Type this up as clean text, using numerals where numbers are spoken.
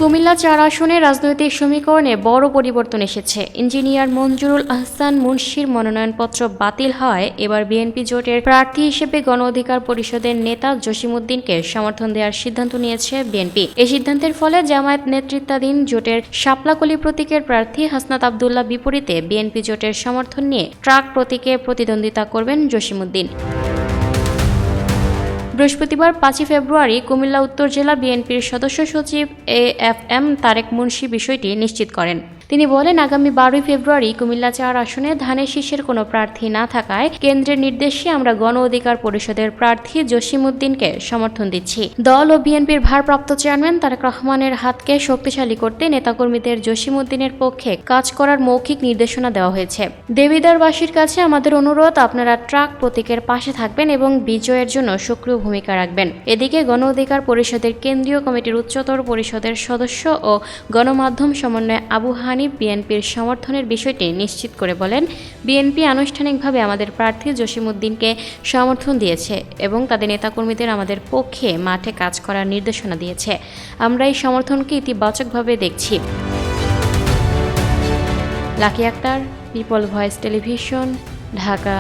কুমিল্লা ৪ আসনে রাজনৈতিক সমীকরণে বড় পরিবর্তন এসেছে। ইঞ্জিনিয়ার মঞ্জুরুল আহসান মুন্সির মনোনয়নপত্র বাতিল হওয়ায় এবার বিএনপি জোটের প্রার্থী হিসেবে গণ অধিকার পরিষদের নেতা জসিমউদ্দিনকে সমর্থন দেওয়ার সিদ্ধান্ত নিয়েছে বিএনপি। এই সিদ্ধান্তের ফলে জামায়াত নেতৃত্বাধীন জোটের শাপলাকলি প্রতীকের প্রার্থী হাসনাত আবদুল্লাহ বিপরীতে বিএনপি জোটের সমর্থন নিয়ে ট্রাক প্রতীকে প্রতিদ্বন্দ্বিতা করবেন জসিমউদ্দিন। বৃহস্পতিবার ৫ ফেব্রুয়ারি কুমিল্লা উত্তর জেলা বিএনপির সদস্য সচিব AFM তারেক মুন্সি বিষয়টি নিশ্চিত করেন। তিনি বলেন, আগামী ১২ ফেব্রুয়ারি কুমিল্লা ৪ আসনে ধানের শীষের কোনো প্রার্থী না থাকায় কেন্দ্রের নির্দেশে আমরা গণ অধিকার পরিষদের প্রার্থী জসিমউদ্দিনকে সমর্থন দিচ্ছি। দল ও বিএনপির ভারপ্রাপ্ত চেয়ারম্যান তারেক রহমানের হাতকে শক্তিশালী করতে নেতাকর্মীদের জসিমউদ্দিনের পক্ষে কাজ করার মৌখিক নির্দেশনা দেওয়া হয়েছে। দেবিদ্বারবাসীর কাছে আমাদের অনুরোধ, আপনারা ট্রাক প্রতীকের পাশে থাকবেন এবং বিজয়ের জন্য সক্রিয় ভূমিকা রাখবেন। এদিকে গণ অধিকার পরিষদের কেন্দ্রীয় কমিটির উচ্চতর পরিষদের সদস্য ও গণমাধ্যম সমন্বয় আবু হানিফ বিএনপির সমর্থনের বিষয়টি নিশ্চিত করে বলেন, বিএনপি আনুষ্ঠানিকভাবে আমাদের প্রার্থী জসিমউদ্দিনকে সমর্থন দিয়েছে এবং তাদের নেতাকর্মীদের আমাদের পক্ষে মাঠে কাজ করার নির্দেশনা দিয়েছে। আমরা এই সমর্থনকে ইতিবাচকভাবে দেখছি। Lucky Akter, people voice television, Dhaka.